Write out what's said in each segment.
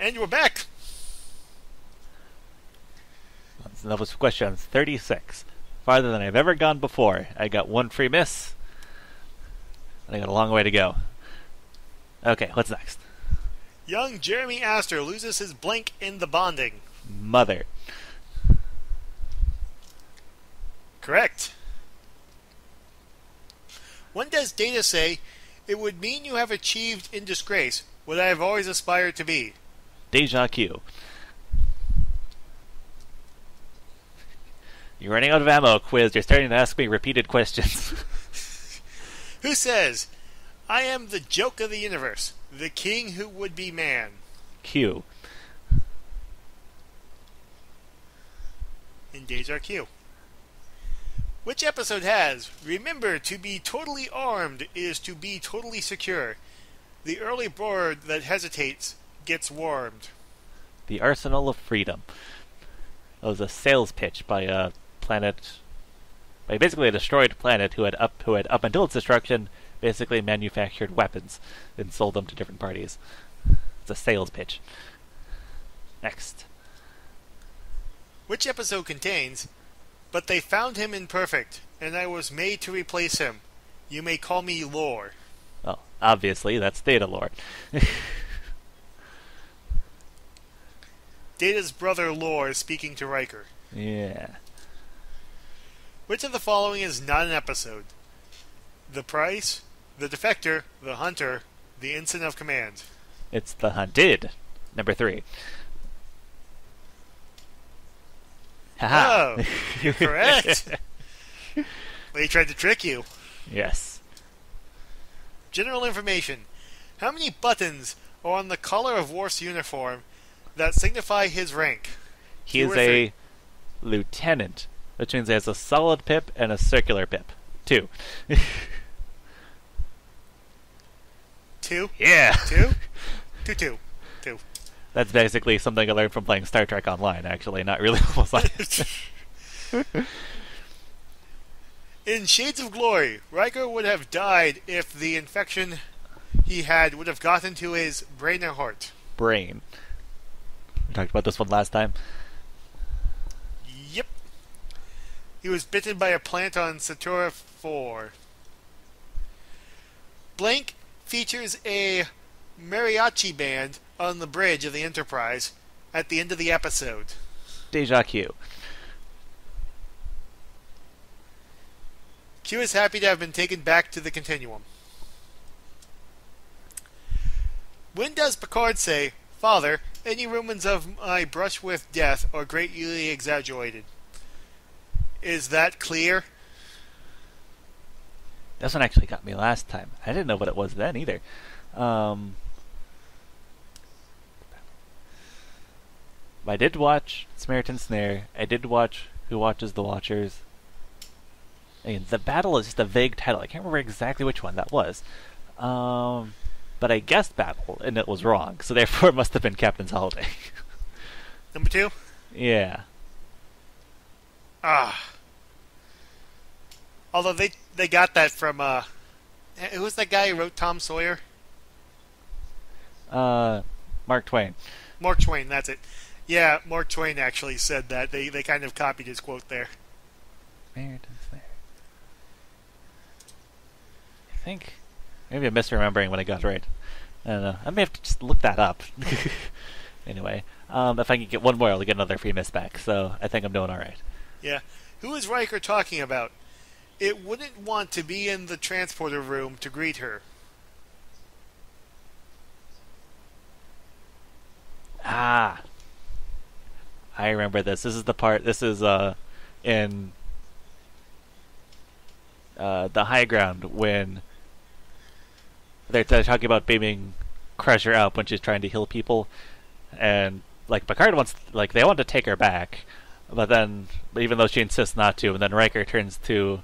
And we're back. That was question 36. Farther than I've ever gone before. I got one free miss, and I got a long way to go. Okay, what's next? Young Jeremy Astor loses his blank in the bonding. Mother. Correct. When does Data say, "It would mean you have achieved in disgrace what I have always aspired to be"? Deja Q. You're running out of ammo, Quiz. You're starting to ask me repeated questions. Who says, "I am the joke of the universe, the king who would be man"? Q. In Deja Q. Which episode has, "Remember, to be totally armed is to be totally secure. The early bird that hesitates gets warmed"? The Arsenal of Freedom. That was a sales pitch by a planet, by basically a destroyed planet who had up until its destruction basically manufactured weapons and sold them to different parties. It's a sales pitch. Next. Which episode contains, "But they found him imperfect, and I was made to replace him. You may call me Lore"? Well, obviously, that's Data Lore. Data's brother Lore is speaking to Riker. Yeah. Which of the following is not an episode? The Price, the Defector, the Hunter, the Ensign of Command. It's The Hunted. Number 3. Haha. Oh, you're correct. They tried to trick you. Yes. General information. How many buttons are on the collar of Worf's uniform that signify his rank? He is a lieutenant, which means he has a solid pip and a circular pip. 2. 2? Yeah. 2? 2. That's basically something I learned from playing Star Trek Online, actually, not really almost like In Shades of Glory, Riker would have died if the infection he had would have gotten to his brain or heart. Brain. We talked about this one last time. Yep. He was bitten by a plant on Satura 4. Blank features a mariachi band on the bridge of the Enterprise at the end of the episode. Deja Q. Q is happy to have been taken back to the Continuum. When does Picard say, "Father, any rumors of my brush with death are greatly exaggerated"? Is that clear? This one actually got me last time. I didn't know what it was then either. I did watch Samaritan Snare. I did watch Who Watches the Watchers. I mean, The Battle is just a vague title. I can't remember exactly which one that was. But I guessed Battle, and it was wrong. So therefore it must have been Captain's Holiday. Number 2? Yeah. Although they got that from, who was that guy who wrote Tom Sawyer? Mark Twain. Mark Twain, that's it. Yeah, Mark Twain actually said that. They kind of copied his quote there. Samaritan Snare. I think... Maybe I'm misremembering when I got it right. I don't know. I may have to just look that up. Anyway, if I can get one more, I'll get another free miss back. So I think I'm doing alright. Yeah. Who is Riker talking about? It wouldn't want to be in the transporter room to greet her. Ah. I remember this. This is the part... This is in the high ground when... They're talking about beaming Crusher up when she's trying to heal people, and like Picard wants, like they want to take her back, but even though she insists not to, and then Riker turns to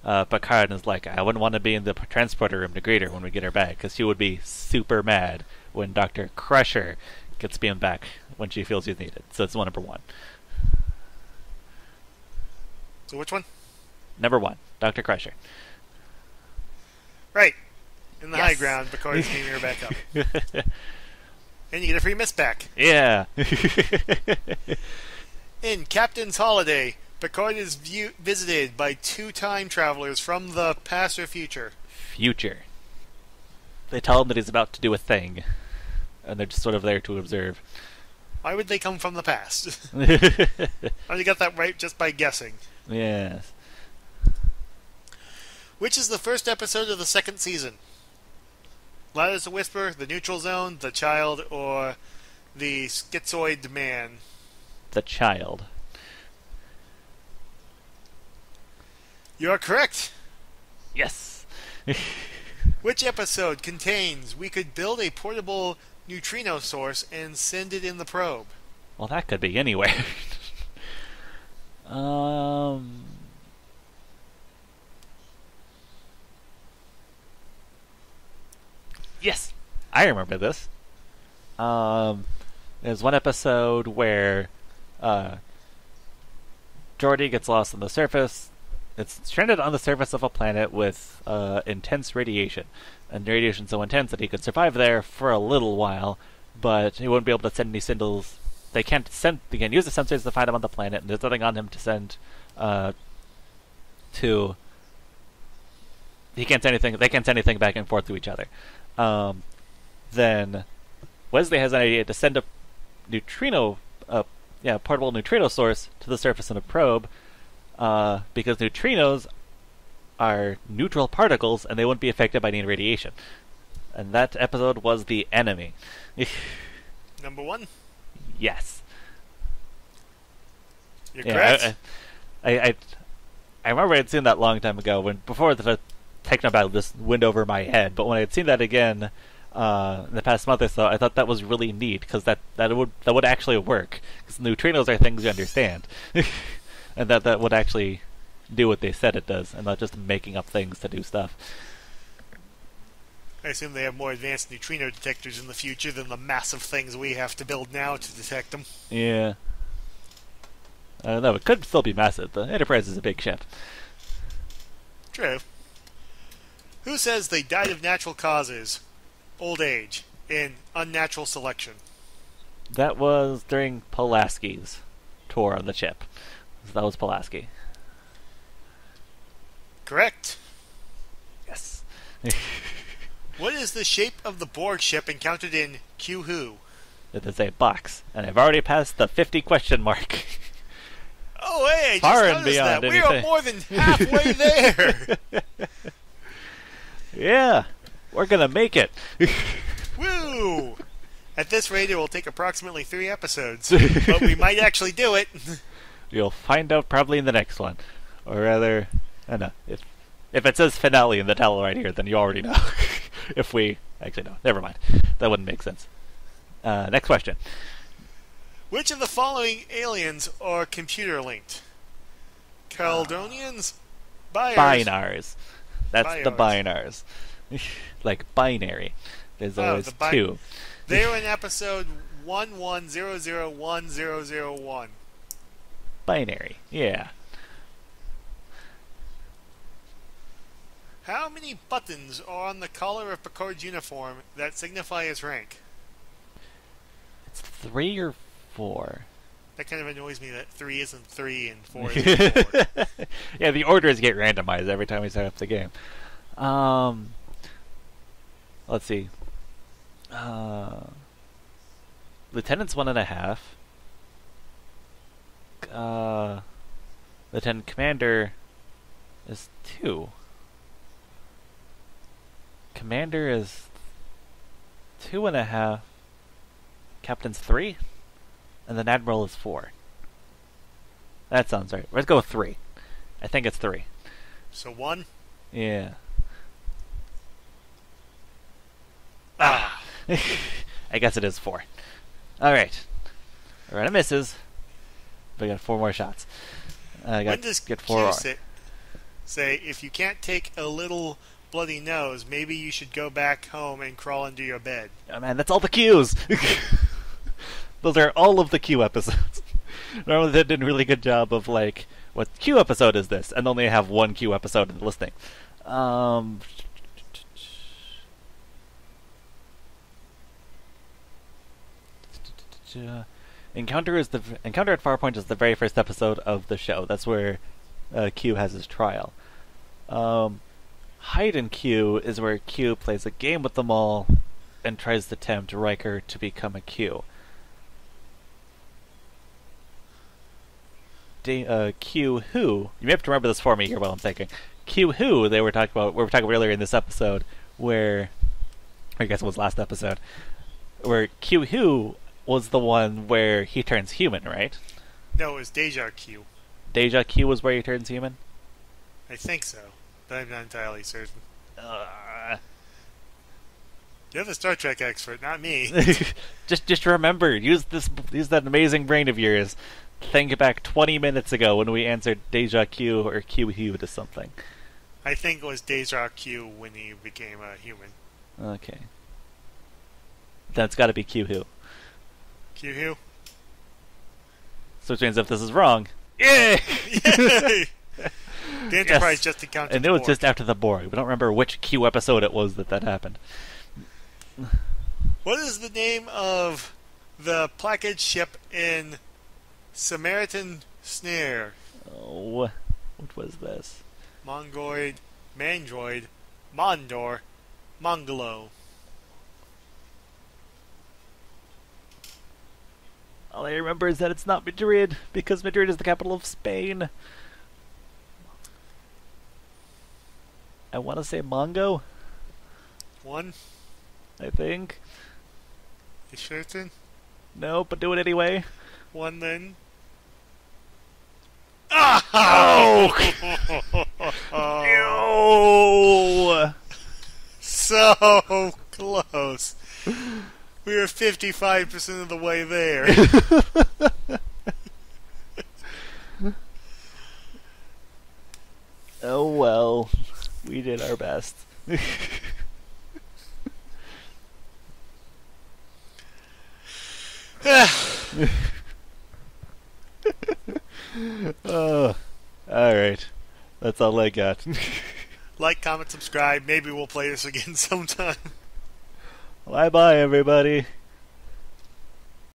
Picard and is like, "I wouldn't want to be in the transporter room to greet her when we get her back, because she would be super mad when Dr. Crusher gets beamed back when she feels she's needed." So it's number 1. So which one? Number 1, Dr. Crusher. Right. In the Yes. high ground, Picard's beaming her back up. And you get a free miss back. Yeah. In Captain's Holiday, Picard is visited by 2 time travelers from the past or future. Future. They tell him that he's about to do a thing, and they're just sort of there to observe. Why would they come from the past? I only got that right just by guessing. Yes. Which is the first episode of the 2nd season? Loud as a Whisper, The Neutral Zone, The Child, or The Schizoid Man? The Child. You are correct. Yes. Which episode contains we could build a portable neutrino source and send it in the probe? Well, that could be anywhere. Yes, I remember this. There's one episode where Geordi gets lost on the surface. It's stranded on the surface of a planet with intense radiation. And the radiation so intense that he could survive there for a little while, but he wouldn't be able to send any signals. They can't use the sensors to find him on the planet, and there's nothing on him to send to. He can't send anything. They can't send anything back and forth to each other. Then Wesley has an idea to send a portable neutrino source to the surface in a probe, because neutrinos are neutral particles and they wouldn't be affected by any radiation. And that episode was The Enemy. Number 1? Yes. You're correct. I remember I'd seen that a long time ago, before the Technobattle just went over my head, but when I'd seen that again in the past month or so, I thought that was really neat, because that would actually work, because neutrinos are things you understand. And that would actually do what they said it does, and not just making up things to do stuff. I assume they have more advanced neutrino detectors in the future than the massive things we have to build now to detect them. Yeah. No, it could still be massive. The Enterprise is a big ship. True. Who says they died of natural causes, old age, in Unnatural Selection? That was during Pulaski's tour on the ship. That was Pulaski. Correct. Yes. What is the shape of the Borg ship encountered in Q Who? It is a box, and I've already passed the 50 question mark. Oh, hey, I Far just and noticed beyond that. We are anything. more than halfway there. Yeah, we're gonna make it. Woo! At this rate, it will take approximately 3 episodes, but we might actually do it. You'll find out probably in the next one, or rather, I don't know. If it says finale in the title right here, then you already know. If we actually no, never mind. That wouldn't make sense. Next question. Which of the following aliens are computer linked? Caledonians? Binars. That's the Binars. binars. Like binary. There's always 2. They were in episode 11001001. Binary. Yeah. How many buttons are on the collar of Picard's uniform that signify his rank? It's 3 or 4. That kind of annoys me that 3 isn't 3 and 4 isn't 4. Yeah, the orders get randomized every time we start up the game. Let's see. Lieutenant's 1.5. Lieutenant Commander is 2. Commander is 2.5. Captain's 3. And then Admiral is 4. That sounds right. Let's go with 3. I think it's 3. So 1? Yeah. Ah! I guess it is 4. Alright. Alright, misses. But I got 4 more shots. I got When does get 4 Q say, if you can't take a little bloody nose, maybe you should go back home and crawl under your bed? Oh man, that's all the Qs! Those are all of the Q episodes. Normally they did a really good job of like, what Q episode is this? And only have 1 Q episode in the listing. Encounter at Farpoint is the very first episode of the show. That's where Q has his trial. Hide and Q is where Q plays a game with them all and tries to tempt Riker to become a Q. Q Who, you may have to remember this for me here while I'm thinking. Q Who we were talking about earlier in this episode, where I guess it was last episode, where Q Who was the one where he turns human, right? No, it was Deja Q. Deja Q was where he turns human? I think so, but I'm not entirely certain. You're the Star Trek expert, not me. just remember, use that amazing brain of yours. Think back 20 minutes ago when we answered Deja Q or Q Hue to something. I think it was Deja Q when he became a human. Okay. That's got to be Q Hue. Q Hue? So which means if this is wrong, yay! Yay! The Enterprise just encountered and it was just after the Borg. We don't remember which Q episode it was that happened. What is the name of the plaquage ship in Samaritan Snare? Oh, what was this? Mongoid, Mandroid, Mondor, Mongolo. All I remember is that it's not Madrid, because Madrid is the capital of Spain. I want to say Mongo. One? I think. You certain? No, but do it anyway. One then. Oh! No! So close. We were 55% of the way there. Oh well, we did our best. Alright. That's all I got. Like, comment, subscribe. Maybe we'll play this again sometime. Bye bye, everybody.